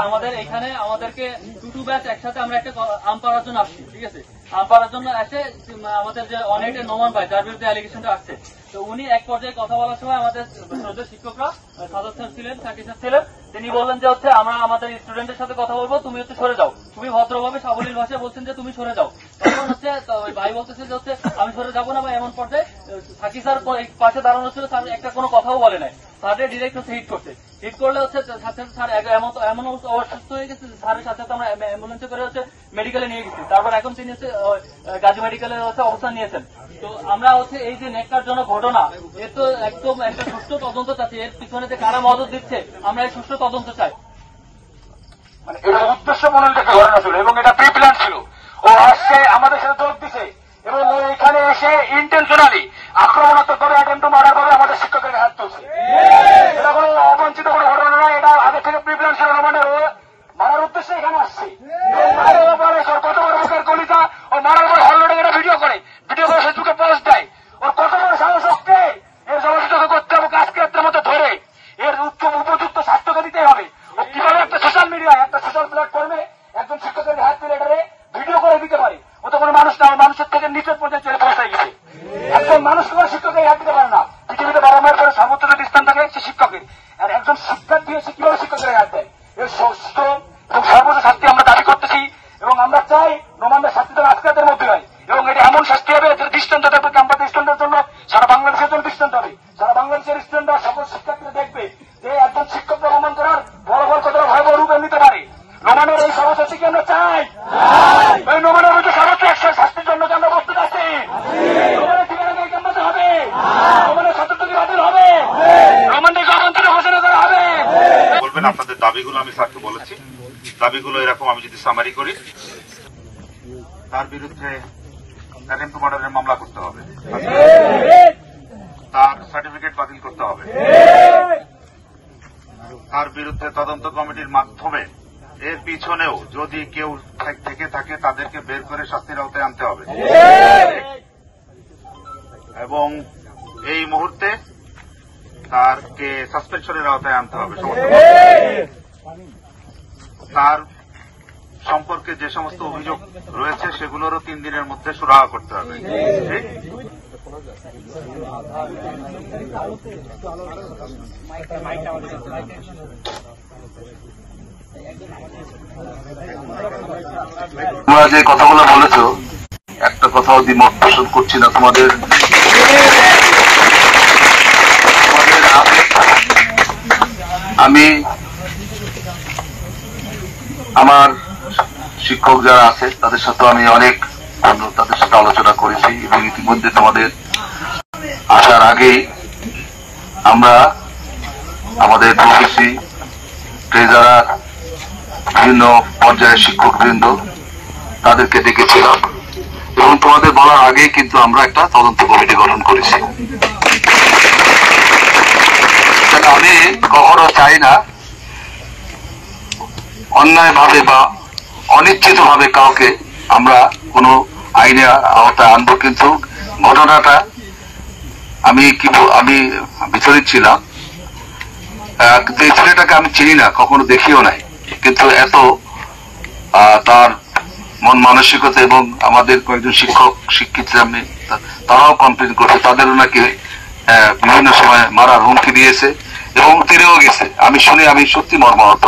আমাদের এখানে আমাদেরকে দুটো ব্যাচ একসাথে আমরা একটা আম পাড়ার জন্য আসছি, ঠিক আছে। আম পাড়ার জন্য এসে আমাদের যে অনেকটা নোমান ভাই যার বিরুদ্ধে অ্যালিগেশনটা আসছে, তো উনি এক পর্যায়ে কথা বলার সময় আমাদের শিক্ষকরা সাদত স্যার ছিলেন, সাকিব স্যার ছিলেন, তিনি বললেন যে হচ্ছে আমরা আমাদের স্টুডেন্টের সাথে কথা বলবো, তুমি হচ্ছে সরে যাও। খুবই ভদ্রভাবে সাবলীল ভাষায় বলছেন যে তুমি সরে যাও। তখন হচ্ছে ভাই বলতেছে যে হচ্ছে আমি সরে যাবো না, বা এমন পর্যায়ে সাকিব স্যার পাশে দাঁড়ানো ছিল, স্যার একটা কোনো কথাও বলে নাই, স্যারের ডিরেক্ট হচ্ছে হিট করছে। হিট করলে হচ্ছে স্যার এমন অসুস্থ হয়ে গেছে, স্যারের সাথে সাথে আমরা অ্যাম্বুলেন্সে করে হচ্ছে মেডিকেলে নিয়ে গেছি। তারপর এখন তিনি হচ্ছে গাজী মেডিকেলে হচ্ছে অবস্থান নিয়েছেন। তো আমরা হচ্ছে এই যে ন্যাক্কারজনক ঘটনা, এর তো একদম একটা সুষ্ঠু তদন্ত চাচ্ছি। এর পিছনে যে কারা মদত দিচ্ছে আমরা এই সুষ্ঠু তদন্ত চাই। মানে এটা উদ্দেশ্য মনোনীত একটা ঘটনা ছিল এবং এটা প্রি প্ল্যান ছিল। ও আসছে আমাদের সাথে যোগ দিছে এবং এখানে এসে ইন্টেনশনালি আক্রমণাত্মক ভাবে অ্যাটেম্প টু মার্ডার করে আমাদের শিক্ষকের হাত তুলছে। এটা কোনো অবাঞ্ছিত কোনো ঘটনা নয়, এটা আগে থেকে প্রি প্ল্যান ছিল। মানে ও মারার উদ্দেশ্যে এখানে আসছে। কত বড় মুখের কলিতা, ও মারার পরে হলরোডে এটা ভিডিও করে ফেসবুকে পোস্ট দেয়। ওর কত বড় সাহস হচ্ছে, এর জবাবদিহি করতে হবে, আজকে একটা মতো ধরে এর উপযুক্ত শাস্তিকে দিতে হবে। ও কিভাবে একটা সোশ্যাল মিডিয়ায় একটা সোশ্যাল প্ল্যাটফর্মে একজন শিক্ষকের হাত তুলে এটারে ভিডিও করে দিতে পারে? ও তো কোনো মানুষ না, মানুষের থেকে নিচের পর্যায়ে চলে পৌঁছায় গেছে। একজন মানুষ কোনো শিক্ষকের হাত দিতে পারে না। পৃথিবীতে বাবা মায়ের পরে সর্বোচ্চ যদি স্থান থাকে সে শিক্ষকের, আর একজন শিক্ষার্থী এসে কিভাবে শিক্ষকের হাত দেয়? এর সুস্থ এবং সর্বোচ্চ শাস্তি আমরা দাবি করতেছি এবং আমরা চাই নোমানদের শাস্তি যেন আজকের মধ্যে হয় এবং এটা এমন শাস্তি হবে যে দৃষ্টান্ত থাকবে ক্যাম্পাস স্টুডেন্টের জন্য, সারা বাংলাদেশের জন্য দৃষ্টান্ত হবে। সারা বাংলাদেশের স্টুডেন্টরা সকল শিক্ষার্থীরা দেখবে যে একজন শিক্ষককে অপমান করার বড় বড় কতটা ভয়াবহ রূপে নিতে পারে। নোমানের এই সমস্যাটি কি আমরা চাই? এই নোমানের মধ্যে সর্বোচ্চ একশো শাস্তির জন্য কি আমরা প্রস্তুত আছি? নোমানের ঠিকানা এই ক্যাম্পাসে হবে, নোমানের ছাত্রছাত্রী বাতিল হবে, নোমানদেরকে আমন্ত্রণ ঘোষণা করা হবে। বলবেন আপনাদের দাবিগুলো। আমি স্যারকে বলেছি দাবিগুলো এরকম, আমি যদি সামারি করি, তার বিরুদ্ধে অ্যাটেম্প টু মার্ডারের মামলা করতে হবে, তার সার্টিফিকেট বাতিল করতে হবে, তার বিরুদ্ধে তদন্ত কমিটির মাধ্যমে এর পিছনেও যদি কেউ থেকে থাকে তাদেরকে বের করে শাস্তির আওতায় আনতে হবে এবং এই মুহূর্তে তারকে সাসপেনশনের আওতায় আনতে হবে। তার সম্পর্কে যে সমস্ত অভিযোগ রয়েছে সেগুলোরও 3 দিনের মধ্যে সুরাহা করতে হবে। তোমরা যে কথাগুলো বলেছো, একটা কথাও দ্বিমত পোষণ করছি না। তোমাদের আমি আমার শিক্ষক যারা আছে তাদের সাথে আমি অনেক তাদের সাথে আলোচনা করেছি এবং ইতিমধ্যে তোমাদের আসার আগেই আমরা আমাদের প্রফেসি, ট্রেজারার, বিভিন্ন পর্যায়ের শিক্ষকবৃন্দ তাদেরকে ডেকেছিলাম এবং তোমাদের বলার আগেই কিন্তু আমরা একটা তদন্ত কমিটি গঠন করেছি। আমি কখনো চাই না অন্যায় ভাবে বা অনিশ্চিত ভাবে কাউকে আমরা কোনো আইনে আওতায় আনবো, কিন্তু ঘটনাটা আমি বিচলিত ছিলাম। কিন্তু এই ছেলেটাকে আমি চিনি না, কখনো দেখিও নাই, কিন্তু এত তার মন মানসিকতা এবং আমাদের কয়েকজন শিক্ষিত তারাও কমপ্লেন করছে, তাদেরও নাকি বিভিন্ন সময় মারার হুমকি দিয়েছে এবং তিনিও গেছে। আমি শুনে আমি সত্যি মর্মাহত।